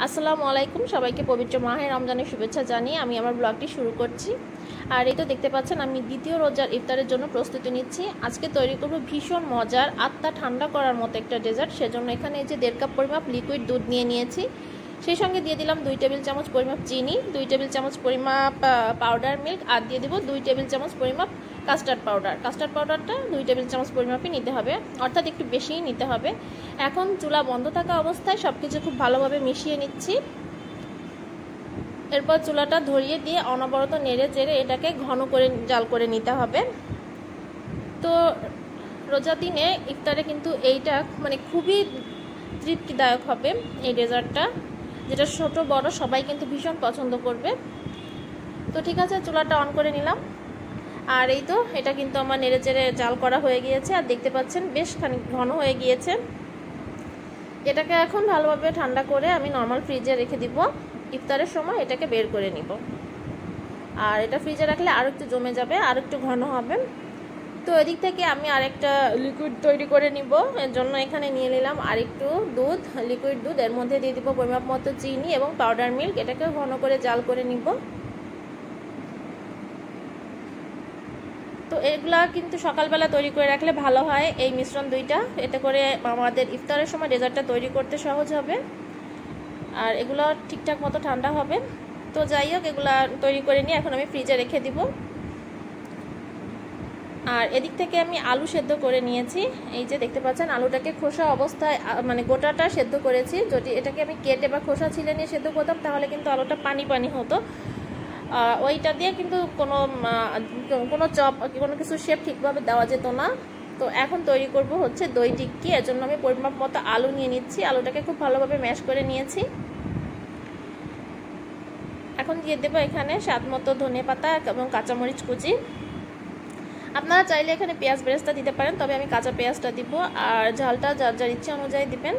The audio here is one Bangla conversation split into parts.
আসসালামু আলাইকুম, সবাইকে পবিত্র মাহে রমজানের শুভেচ্ছা জানিয়ে আমি আমার ব্লগটি শুরু করছি। আর এই তো দেখতে পাচ্ছেন আমি দ্বিতীয় রোজার ইফতারের জন্য প্রস্তুতি নিচ্ছি। আজকে তৈরি করব ভীষণ মজার আত্মা ঠান্ডা করার মতো একটা ডেজার্ট। সেজন্য এখানে এই যে 1.5 কাপ পরিমাপ লিকুইড দুধ নিয়ে নিয়েছি। সেই সঙ্গে দিয়ে দিলাম 2 টেবিল চামচ পরিমাপ চিনি, 2 টেবিল চামচ পরিমাপ পাউডার মিল্ক, আর দিয়ে দেবো 2 টেবিল চামচ পরিমাপ কাস্টার্ড পাউডার। কাস্টার্ড পাউডারটা 2 টেবিল চামচ পরিমাপই নিতে হবে, অর্থাৎ একটু বেশিই নিতে হবে। এখন চুলা বন্ধ থাকা অবস্থায় সব কিছু খুব ভালোভাবে মিশিয়ে নিচ্ছি। এরপর চুলাটা ধরিয়ে দিয়ে অনবরত নেড়ে চেড়ে এটাকে ঘন করে জাল করে নিতে হবে। তো রোজা দিনে ইফতারে কিন্তু এইটা মানে খুবই তৃপ্তিদায়ক হবে এই ডেজার্টটা, যেটা ছোট বড় সবাই কিন্তু ভীষণ পছন্দ করবে। তো ঠিক আছে, চুলাটা অন করে নিলাম। আর এই তো এটা কিন্তু আমার নেড়ে চেড়ে জাল করা হয়ে গিয়েছে, আর দেখতে পাচ্ছেন বেশ খানিক ঘন হয়ে গিয়েছে। এটাকে এখন ভালোভাবে ঠান্ডা করে আমি নর্মাল ফ্রিজে রেখে দিব। ইফতারের সময় এটাকে বের করে নিব। আর এটা ফ্রিজে রাখলে আরও একটু জমে যাবে, আর একটু ঘন হবে। তো এদিক থেকে আমি আরেকটা লিকুইড তৈরি করে নিব। এর জন্য এখানে নিয়ে নিলাম আরেকটু দুধ, লিকুইড দুধ। এর মধ্যে দিয়ে দিব পরিমাপ মতো চিনি এবং পাউডার মিল্ক। এটাকে ঘন করে জাল করে নিব। তো এগুলা কিন্তু সকালবেলা তৈরি করে রাখলে ভালো হয় এই মিশ্রণ দুইটা, এতে করে আমাদের ইফতারের সময় ডেজার্টটা তৈরি করতে সহজ হবে আর এগুলো ঠিকঠাক মতো ঠান্ডা হবে। তো যাই হোক, এগুলা তৈরি করে নিয়ে এখন আমি ফ্রিজে রেখে দিব। আর এদিক থেকে আমি আলু সেদ্ধ করে নিয়েছি। এই যে দেখতে পাচ্ছেন আলুটাকে খোসা অবস্থায় মানে গোটাটা সেদ্ধ করেছি। যদি এটাকে আমি কেটে বা খোসা ছিলে নিয়ে সেদ্ধ করতাম তাহলে কিন্তু আলুটা পানি পানি হতো। ওইটা দিয়ে কিন্তু কোনো চপ কোনো কিছু শেপ ঠিকভাবে দেওয়া যেত না। তো এখন তৈরি করব হচ্ছে দই টিক্কি। এর জন্য আমি পরিমাপ মতো আলু নিয়ে নিচ্ছি। আলুটাকে খুব ভালোভাবে ম্যাশ করে নিয়েছি। এখন দিয়ে দেবো এখানে স্বাদ মতো ধনেপাতা এবং কাঁচামরিচ কুচি। আপনারা চাইলে এখানে পেঁয়াজ বেরেস্তা দিতে পারেন, তবে আমি কাঁচা পেঁয়াজটা দিব। আর ঝালটা যার যার ইচ্ছে অনুযায়ী দিবেন।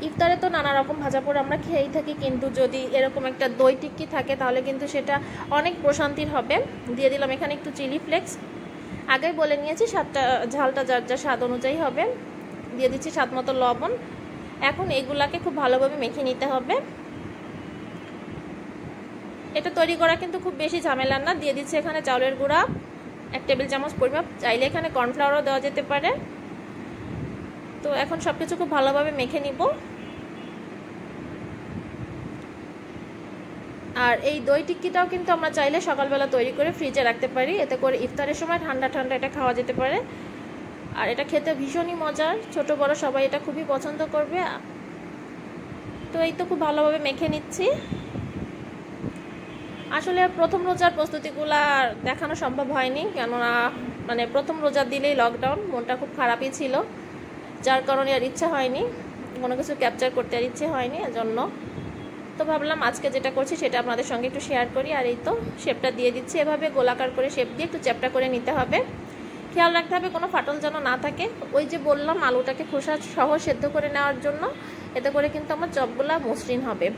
ইফতারে তো নানা রকম ভাজা পোড়া আমরা খেয়েই থাকি, কিন্তু যদি এরকম একটা দই টিক্কি থাকে তাহলে কিন্তু সেটা অনেক প্রশান্তির হবে। দিয়ে দিলাম এখানে একটু চিলি ফ্লেক্স। আগেই বলে নিয়েছি ঝালটা যার যার স্বাদ অনুযায়ী হবে। দিয়ে দিচ্ছি স্বাদ মতো লবণ। এখন এগুলাকে খুব ভালোভাবে মেখে নিতে হবে। এটা তৈরি করা কিন্তু খুব বেশি ঝামেলা না। দিয়ে দিচ্ছি এখানে চাউলের গুঁড়া 1 টেবিল চামচ পরিমাপ, চাইলে এখানে কর্নফ্লাওয়ারও দেওয়া যেতে পারে। তো এখন সব কিছু খুব ভালোভাবে মেখে নিব। আর এই দই টিক্কিটাও কিন্তু আমরা চাইলে সকালবেলা তৈরি করে ফ্রিজে রাখতে পারি, এতে করে ইফতারের সময় ঠান্ডা ঠান্ডা এটা খাওয়া যেতে পারে। আর এটা খেতে ভীষণই মজার, ছোট বড় সবাই এটা খুবই পছন্দ করবে। তো এই তো খুব ভালোভাবে মেখে নিচ্ছি। আসলে প্রথম রোজার প্রস্তুতিগুলো দেখানো সম্ভব হয়নি, কেননা মানে প্রথম রোজার দিলেই লকডাউন, মনটা খুব খারাপই ছিল, যার কারণে আর ইচ্ছা হয়নি কোনো কিছু ক্যাপচার করতে, আর ইচ্ছে হয়নি এজন্য। তো ভাবলাম আজকে যেটা করছি সেটা আপনাদের সঙ্গে একটু শেয়ার করি। আর এই তো শেপটা দিয়ে দিচ্ছি, এভাবে গোলাকার করে শেপ দিয়ে একটু চ্যাপটা করে নিতে হবে। খেয়াল রাখতে হবে কোনো ফাটল যেন না থাকে। ওই যে বললাম আলুটাকে খোসা সহ সেদ্ধ করে নেওয়ার জন্য, এতে করে কিন্তু আমার চপগুলা মসৃণ হবে।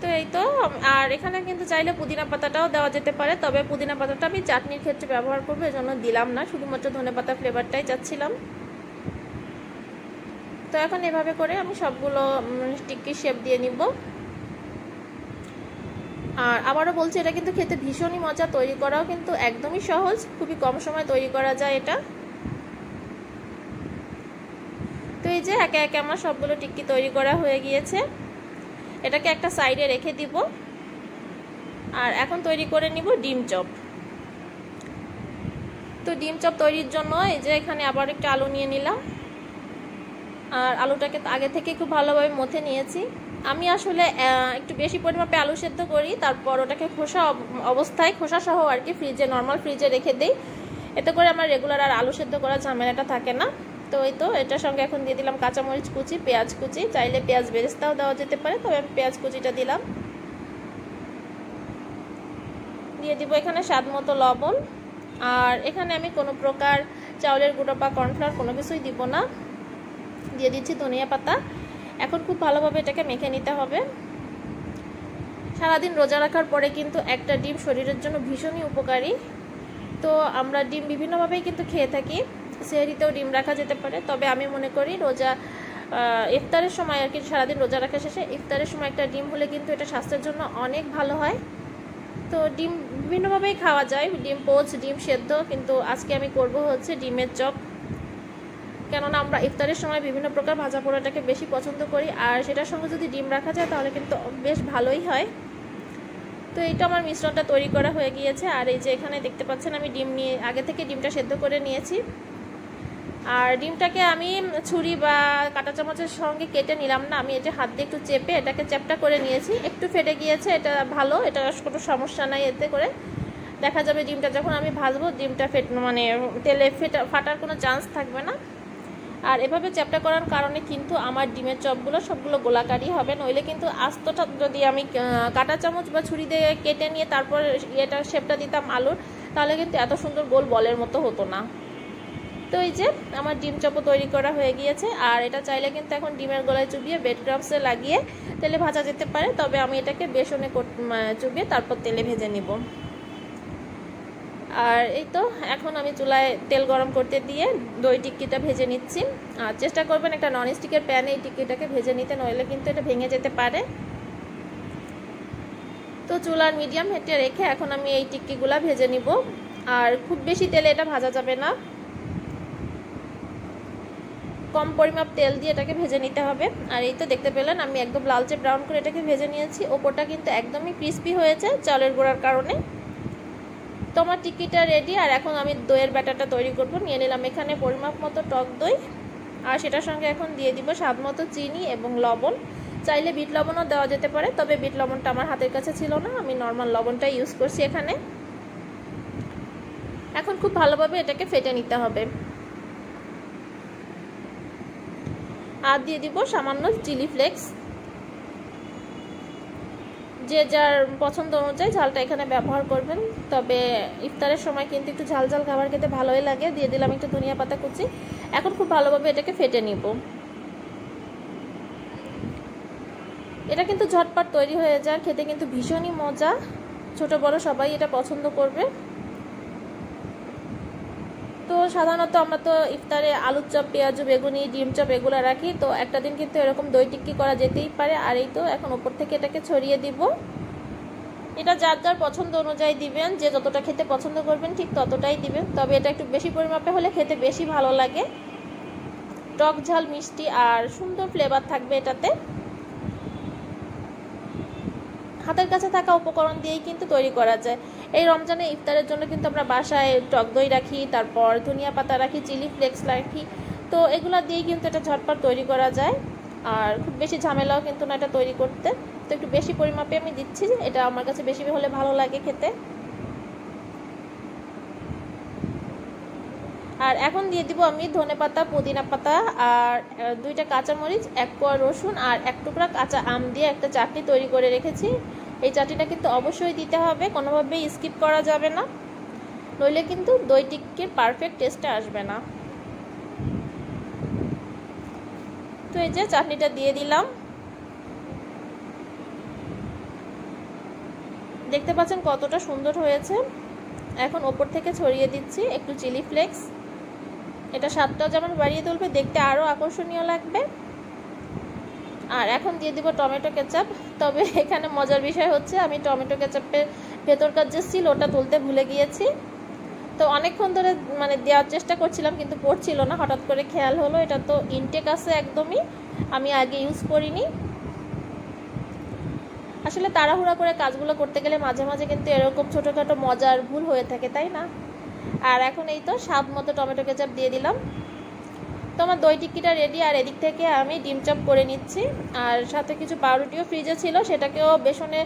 তো এই তো, আর এখানে কিন্তু চাইলে পুদিনা পাতাটাও দেওয়া যেতে পারে, তবে পুদিনা পাতাটা আমি চাটনির ক্ষেত্রে ব্যবহার করবো, এজন্য দিলাম না, শুধুমাত্র ধনেপাতা ফ্লেভারটাই চাচ্ছিলাম। তো এখন এভাবে করে আমি সবগুলো টিক্কি শেপ দিয়ে নিব। আর আবারও বলছি, এটা কিন্তু খেতে ভীষণই মজা, তৈরি করাও কিন্তু একদমই সহজ, খুবই কম সময় তৈরি করা যায় এটা। তো এই যে একে একে আমার সবগুলো টিক্কি তৈরি করা হয়ে গিয়েছে। এটাকে একটা সাইডে রেখে দিব। আর এখন তৈরি করে নিব ডিম চপ। তো ডিম চপ তৈরির জন্য এই যে এখানে আবার একটা আলু নিয়ে নিলাম। আর আলুটাকে আগে থেকে খুব ভালোভাবে মথে নিয়েছি। আমি আসলে একটু বেশি পরিমাপে আলু সেদ্ধ করি, তারপর ওটাকে খোসা অবস্থায় খোসা সহ আর কি ফ্রিজে নর্মাল ফ্রিজে রেখে দিই, এতে করে আমার রেগুলার আর আলু সেদ্ধ করার ঝামেলাটা থাকে না। তো এই তো এটার সঙ্গে এখন দিয়ে দিলাম কাঁচামরিচ কুচি, পেঁয়াজ কুচি, চাইলে পেঁয়াজ বেরেস্তাও দেওয়া যেতে পারে, তবে আমি পেঁয়াজ কুচিটা দিলাম। দিয়ে দিব এখানে স্বাদ মতো লবণ। আর এখানে আমি কোনো প্রকার চাউলের গুঁড়ো বা কর্নফ্লাওয়ার কোনো কিছুই দিব না। দিয়ে দিচ্ছি ধনিয়া পাতা। এখন খুব ভালোভাবে এটাকে মেখে নিতে হবে। সারাদিন রোজা রাখার পরে কিন্তু একটা ডিম শরীরের জন্য ভীষণই উপকারী। তো আমরা ডিম বিভিন্নভাবেই কিন্তু খেয়ে থাকি। সেহরিতেও ডিম রাখা যেতে পারে, তবে আমি মনে করি রোজা ইফতারের সময় আর কি, সারাদিন রোজা রাখা শেষে ইফতারের সময় একটা ডিম হলে কিন্তু এটা স্বাস্থ্যের জন্য অনেক ভালো হয়। তো ডিম বিভিন্নভাবেই খাওয়া যায়, ডিম পোচ, ডিম সেদ্ধ, কিন্তু আজকে আমি করব হচ্ছে ডিমের চপ। কেননা আমরা ইফতারের সময় বিভিন্ন প্রকার ভাজা পোড়াটাকে বেশি পছন্দ করি, আর সেটার সঙ্গে যদি ডিম রাখা যায় তাহলে কিন্তু বেশ ভালোই হয়। তো এইটা আমার মিশ্রণটা তৈরি করা হয়ে গিয়েছে। আর এই যে এখানে দেখতে পাচ্ছেন আমি ডিম নিয়ে আগে থেকে ডিমটা সেদ্ধ করে নিয়েছি। আর ডিমটাকে আমি ছুরি বা কাঁটা চামচের সঙ্গে কেটে নিলাম না, আমি এটা হাত দিয়ে একটু চেপে এটাকে চ্যাপটা করে নিয়েছি। একটু ফেটে গিয়েছে, এটা ভালো, এটা কোনো সমস্যা নাই। এতে করে দেখা যাবে ডিমটা যখন আমি ভাজবো ডিমটা মানে তেলে ফাটার কোনো চান্স থাকবে না। আর এভাবে চ্যাপটা করার কারণে কিন্তু আমার ডিমের চপগুলো সবগুলো গোলাকারই হবে, নইলে কিন্তু আস্তটা যদি আমি কাঁটা চামচ বা ছুরি দিয়ে কেটে নিয়ে তারপর এটা শেপটা দিতাম আলুর, তাহলে কিন্তু এত সুন্দর গোল বলের মতো হতো না। তো এই যে আমার ডিম চপও তৈরি করা হয়ে গিয়েছে। আর এটা চাইলে কিন্তু এখন ডিমের গলায় চুবিয়ে ব্রেড ক্রাম্বসে লাগিয়ে তেলে ভাজা যেতে পারে, তবে আমি এটাকে বেসনে চুবিয়ে তারপর তেলে ভেজে নিব। আর এই তো এখন আমি চুলায় তেল গরম করতে দিয়ে দই টিক্কিটা ভেজে নিচ্ছি। আর চেষ্টা করবেন একটা ননস্টিকের প্যানে এই টিক্কিটাকে ভেজে নিতে, নইলে কিন্তু এটা ভেঙে যেতে পারে। তো চুলার মিডিয়াম হিটে রেখে এখন আমি এই টিক্কিগুলা ভেজে নিব। আর খুব বেশি তেলে এটা ভাজা যাবে না, কম পরিমাপ তেল দিয়ে এটাকে ভেজে নিতে হবে। আর এই তো দেখতে পেলেন আমি একদম লালচে ব্রাউন করে এটাকে ভেজে নিয়েছি। ওপরটা কিন্তু একদমই ক্রিস্পি হয়েছে চালের গুঁড়ার কারণে। তো আমার টিক্কিটা রেডি। আর এখন আমি দইয়ের ব্যাটারটা তৈরি করব। নিয়ে নিলাম এখানে পরিমাপ মতো টক দই, আর সেটার সঙ্গে এখন দিয়ে দিব স্বাদ মতো চিনি এবং লবণ। চাইলে বিট লবণও দেওয়া যেতে পারে, তবে বিট লবণটা আমার হাতের কাছে ছিল না, আমি নর্মাল লবণটা ইউজ করছি এখানে। এখন খুব ভালোভাবে এটাকে ফেটে নিতে হবে। আর দিয়ে দিব সামান্য চিলি ফ্লেক্স, যে যার পছন্দ অনুযায়ী ঝালটা এখানে ব্যবহার করবেন, তবে ইফতারের সময় কিন্তু একটু ঝাল ঝাল খাবার খেতে ভালোই লাগে। দিয়ে দিলাম একটু ধনিয়া পাতা কুচি। এখন খুব ভালোভাবে এটাকে ফেটে নিব। এটা কিন্তু ঝটপট তৈরি হয়ে যায়, খেতে কিন্তু ভীষণই মজা, ছোট বড় সবাই এটা পছন্দ করবে। তো সাধারণত আমরা তো ইফতারে আলুর চপ, পেঁয়াজু, বেগুনি, ডিম চপ এগুলো রাখি, তো একটা দিন কিন্তু এরকম দই টিক্কি করা যেতেই পারে। আর এই তো এখন উপর থেকে এটাকে ছড়িয়ে দিব। এটা যার যার পছন্দ অনুযায়ী দিবেন, যে যতটা খেতে পছন্দ করবেন ঠিক ততটাই দিবেন, তবে এটা একটু বেশি পরিমাপে হলে খেতে বেশি ভালো লাগে। টক ঝাল মিষ্টি আর সুন্দর ফ্লেভার থাকবে এটাতে। হাতের কাছে থাকা উপকরণ দিয়েই কিন্তু তৈরি করা যায়। এই রমজানে ইফতারের জন্য কিন্তু আমরা বাসায় টক দই রাখি, তারপর ধনিয়া পাতা রাখি, চিলি ফ্লেক্স রাখি, তো এগুলো দিয়েই কিন্তু এটা ঝটপট তৈরি করা যায়। আর খুব বেশি ঝামেলাও কিন্তু না এটা তৈরি করতে। তো একটু বেশি পরিমাপে আমি দিচ্ছি, এটা আমার কাছে বেশি হলে ভালো লাগে খেতে। আর এখন দিয়ে দিব আমি ধনেপাতা, পুদিনা পাতা আর 2টা কাঁচামরিচ, 1 কোয়া রসুন আর 1 টুকরা কাঁচা আম দিয়ে একটা চাটনি তৈরি করে রেখেছি। এই চাটনিটা কিন্তু অবশ্যই দিতে হবে, কোনোভাবেই স্কিপ করা যাবে না, নইলে কিন্তু দই টিক্কির পারফেক্ট টেস্টে আসবে না। তো এই যে চাটনিটা দিয়ে দিলাম, দেখতে পাচ্ছেন কতটা সুন্দর হয়েছে। এখন ওপর থেকে ছড়িয়ে দিচ্ছি একটু চিলি ফ্লেক্স, এটা স্বাদটাও যেমন বাড়িয়ে তুলবে, দেখতে আরও আকর্ষণীয় লাগবে। আর এখন দিয়ে দিব টমেটো কেচাপ। তবে এখানে মজার বিষয় হচ্ছে আমি টমেটো কেচাপের ভেতরকার যে সিল ওটা তুলতে ভুলে গিয়েছি। তো অনেকক্ষণ ধরে মানে দেওয়ার চেষ্টা করছিলাম কিন্তু পড়ছিল না, হঠাৎ করে খেয়াল হলো এটা তো ইনটেক আছে একদমই, আমি আগে ইউজ করিনি। আসলে তাড়াহুড়া করে কাজগুলো করতে গেলে মাঝে মাঝে কিন্তু এরকম ছোটোখাটো মজার ভুল হয়ে থাকে, তাই না? আর এখন এই তো স্বাদ মতো টমেটো কেচাপ দিয়ে দিলাম। তো আমার দই টিক্কিটা রেডি। আর এদিক থেকে আমি ডিম চপ করে নিচ্ছি, আর সাথে কিছু পাউরুটিও ফ্রিজে ছিল, সেটাকেও বেসনে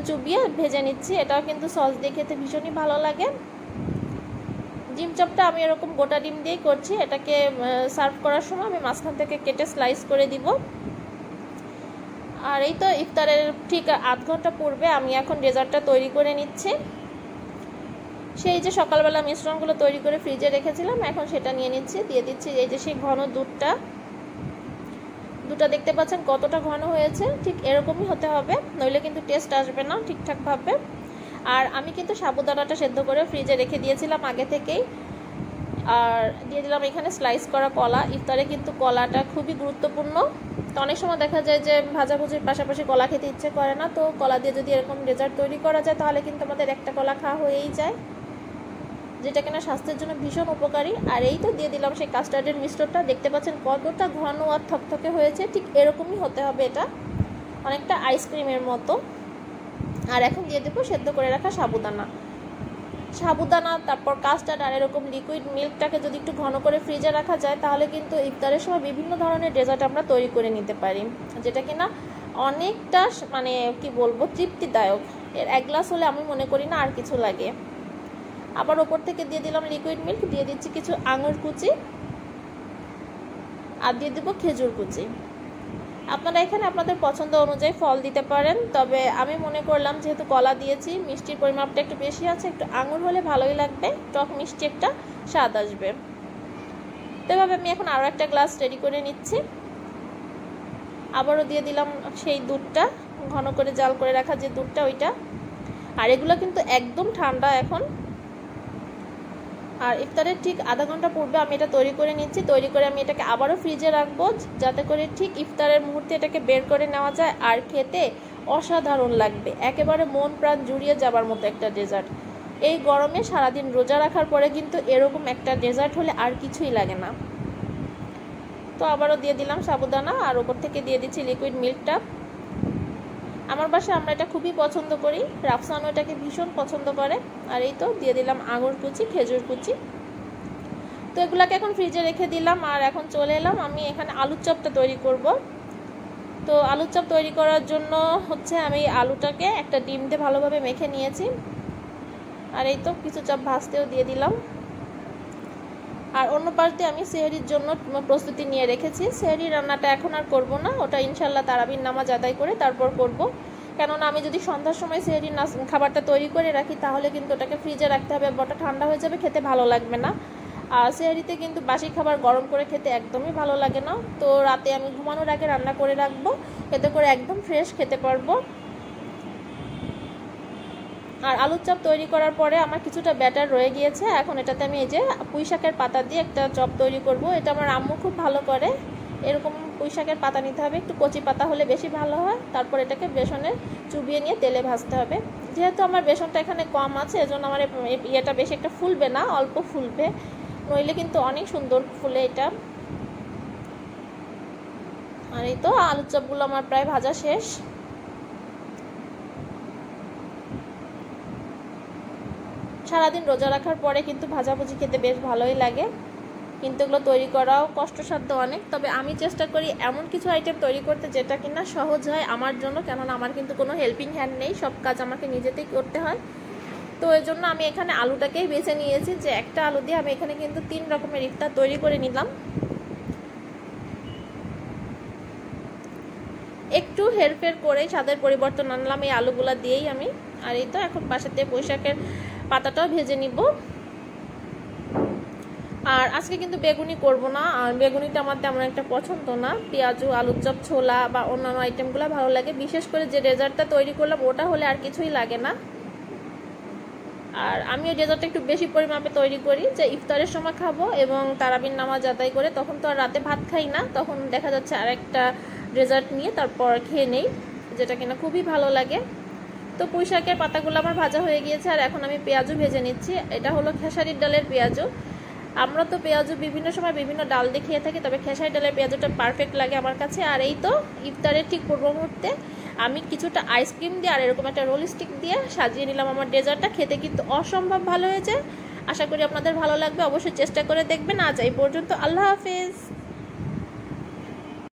চুবিয়ে ভেজে নিচ্ছি। এটাও কিন্তু সস দিয়ে খেতে ভীষণই ভালো লাগে। ডিম চপটা আমি এরকম গোটা ডিম দিয়েই করছি। এটাকে সার্ভ করার সময় আমি মাঝখান থেকে কেটে স্লাইস করে দিব। আর এই তো ইফতারের ঠিক আধ ঘন্টা পূর্বে আমি এখন ডেজার্টটা তৈরি করে নিচ্ছি। সেই যে সকালবেলা মিশ্রণগুলো তৈরি করে ফ্রিজে রেখেছিলাম, এখন সেটা নিয়ে নিচ্ছি, দিয়ে দিচ্ছি এই যে সেই ঘন দুধটা দেখতে পাচ্ছেন কতটা ঘন হয়েছে, ঠিক এরকমই হতে হবে, নইলে কিন্তু টেস্ট আসবে না ঠিকঠাকভাবে। আর আমি কিন্তু সাবুদানাটা সেদ্ধ করে ফ্রিজে রেখে দিয়েছিলাম আগে থেকেই। আর দিয়ে দিলাম এখানে স্লাইস করা কলা। ইফতারে কিন্তু কলাটা খুবই গুরুত্বপূর্ণ। তো অনেক সময় দেখা যায় যে ভাজাভুজির পাশাপাশি কলা খেতে ইচ্ছে করে না, তো কলা দিয়ে যদি এরকম ডেজার্ট তৈরি করা যায় তাহলে কিন্তু আমাদের একটা কলা খাওয়া হয়েই যায়, যেটা কিনা স্বাস্থ্যের জন্য ভীষণ উপকারী। আর এই তো দিয়ে দিলাম সেই কাস্টার্ডের মিশ্রণটা। দেখতে পাচ্ছেন কতটা ঘন আর থকথকে হয়েছে, ঠিক এরকমই হতে হবে, এটা অনেকটা আইসক্রিমের মতো। আর এখন দিয়ে দেবো সেদ্ধ করে রাখা সাবুদানা, তারপর কাস্টার্ড আর এরকম লিকুইড মিল্কটাকে যদি একটু ঘন করে ফ্রিজে রাখা যায় তাহলে কিন্তু ইফতারের সময় বিভিন্ন ধরনের ডেজার্ট আমরা তৈরি করে নিতে পারি, যেটা কিনা অনেকটা মানে কি বলবো তৃপ্তিদায়ক। এর এক গ্লাস হলে আমি মনে করি না আর কিছু লাগে। আবার ওপর থেকে দিয়ে দিলাম লিকুইড মিল্ক, দিয়ে দিচ্ছি কিছু আঙুর কুচি আর দিয়ে দেবো খেজুর কুচি। আপনারা এখানে আপনাদের পছন্দ অনুযায়ী ফল দিতে পারেন, তবে আমি মনে করলাম যেহেতু কলা দিয়েছি মিষ্টির পরিমাপটা একটু বেশি আছে, একটু আঙুর হলে ভালোই লাগবে, টক মিষ্টি একটা স্বাদ আসবে। তো এভাবে আমি এখন আরও একটা গ্লাস রেডি করে নিচ্ছি। আবারও দিয়ে দিলাম সেই দুধটা, ঘন করে জাল করে রাখা যে দুধটা ওইটা। আর এগুলো কিন্তু একদম ঠান্ডা এখন। আর ইফতারের ঠিক আধা ঘন্টা পূর্বে আমি এটা তৈরি করে নিচ্ছি। তৈরি করে আমি এটাকে আবারও ফ্রিজে রাখবো, যাতে করে ঠিক ইফতারের মুহূর্তে এটাকে বের করে নেওয়া যায়। আর খেতে অসাধারণ লাগবে, একেবারে মন প্রাণ জুড়িয়ে যাবার মতো একটা ডেজার্ট। এই গরমে সারাদিন রোজা রাখার পরে কিন্তু এরকম একটা ডেজার্ট হলে আর কিছুই লাগে না। তো আবারও দিয়ে দিলাম সাবুদানা, আর ওপর থেকে দিয়ে দিচ্ছি লিকুইড মিল্কটা। আমার বাসায় আমরা এটা খুবই পছন্দ করি, রাফসানও এটাকে ভীষণ পছন্দ করে। আর এই তো দিয়ে দিলাম আঙুর কুচি, খেজুর কুচি। তো এগুলাকে এখন ফ্রিজে রেখে দিলাম। আর এখন চলে এলাম আমি এখানে আলুর চপটা তৈরি করব। তো আলুর চপ তৈরি করার জন্য হচ্ছে আমি আলুটাকে একটা ডিম দিয়ে ভালোভাবে মেখে নিয়েছি। আর এই তো কিছু চপ ভাজতেও দিয়ে দিলাম। আর অন্য পাশ দিয়ে আমি সেহরির জন্য প্রস্তুতি নিয়ে রেখেছি। সেহরি রান্নাটা এখন আর করব না, ওটা ইনশাল্লাহ তারাবির নামাজ আদায় করে তারপর করব। কেননা আমি যদি সন্ধ্যার সময় সেহরির খাবারটা তৈরি করে রাখি তাহলে কিন্তু ওটাকে ফ্রিজে রাখতে হবে, ওটা ঠান্ডা হয়ে যাবে, খেতে ভালো লাগবে না। আর সেহরিতে কিন্তু বাসি খাবার গরম করে খেতে একদমই ভালো লাগে না। তো রাতে আমি ঘুমানোর আগে রান্না করে রাখবো, এতে করে একদম ফ্রেশ খেতে পারবো। আর আলুর চপ তৈরি করার পরে আমার কিছুটা ব্যাটার রয়ে গিয়েছে। এখন এটাতে আমি এই যে পুঁই শাকের পাতা দিয়ে একটা চপ তৈরি করব। এটা আমার আম্মু খুব ভালো করে। এরকম পুঁই শাকের পাতা নিতে হবে, একটু কচি পাতা হলে বেশি ভালো হয়। তারপর এটাকে বেসনে চুবিয়ে নিয়ে তেলে ভাজতে হবে। যেহেতু আমার বেসনটা এখানে কম আছে এজন্য আমার ইয়েটা বেশি একটা ফুলবে না, অল্প ফুলবে, নইলে কিন্তু অনেক সুন্দর ফুলে এটা। আর এই তো আলুর চপগুলো আমার প্রায় ভাজা শেষ। সারাদিন রোজা রাখার পরে কিন্তু ভাজাভুজি খেতে বেশ ভালোই লাগে, কিন্তু এগুলো তৈরি করাও কষ্টসাধ্য অনেক। তবে আমি চেষ্টা করি এমন কিছু আইটেম তৈরি করতে যেটা কিনা সহজ হয় আমার জন্য, কেননা আমার কিন্তু কোনো হেল্পিং হ্যান্ড নেই, সব কাজ আমাকে নিজেতেই করতে হয়। তো এই জন্য আমি এখানে আলুটাকেই বেছে নিয়েছি, যে একটা আলু দিয়ে আমি এখানে কিন্তু 3 রকমের ইফতার তৈরি করে নিলাম। একটু হেরফের করে স্বাদের পরিবর্তন আনলাম এই আলুগুলা দিয়েই আমি। আর এই তো এখন পাশেতে পুঁই শাকের পাতাটাও ভেজে নিব। আর আজকে কিন্তু বেগুনি করব না, আর বেগুনিটা আমার তেমন একটা পছন্দ না। পেঁয়াজু, আলুর চপ, ছোলা বা অন্যান্য আইটেমগুলো ভালো লাগে, বিশেষ করে যে ডেজার্টটা তৈরি করলাম ওটা হলে আর কিছুই লাগে না। আর আমি ওই ডেজার্টটা একটু বেশি পরিমাপে তৈরি করি, যে ইফতারের সময় খাবো এবং তারাবির নামাজ আদায় করে, তখন তো আর রাতে ভাত খাই না, তখন দেখা যাচ্ছে আরেকটা ডেজার্ট নিয়ে তারপর খেয়ে নেই, যেটা কিনা খুবই ভালো লাগে। তো পুঁই শাকের পাতাগুলো আমার ভাজা হয়ে গিয়েছে। আর এখন আমি পেঁয়াজু ভেজে নিচ্ছি। এটা হলো খেসারির ডালের পেঁয়াজু। আমরা তো পেঁয়াজু বিভিন্ন সময় বিভিন্ন ডাল দিয়ে খেয়ে থাকি, তবে খেসারি ডালের পেঁয়াজুটা পারফেক্ট লাগে আমার কাছে। আর এই তো ইফতারের ঠিক পূর্ব মুহূর্তে আমি কিছুটা আইসক্রিম দিয়ে আর এরকম একটা রোল স্টিক দিয়ে সাজিয়ে নিলাম আমার ডেজার্টটা। খেতে কিন্তু অসম্ভব ভালো হয়েছে। আশা করি আপনাদের ভালো লাগবে, অবশ্যই চেষ্টা করে দেখবেন। আজ এই পর্যন্ত, আল্লাহ হাফেজ।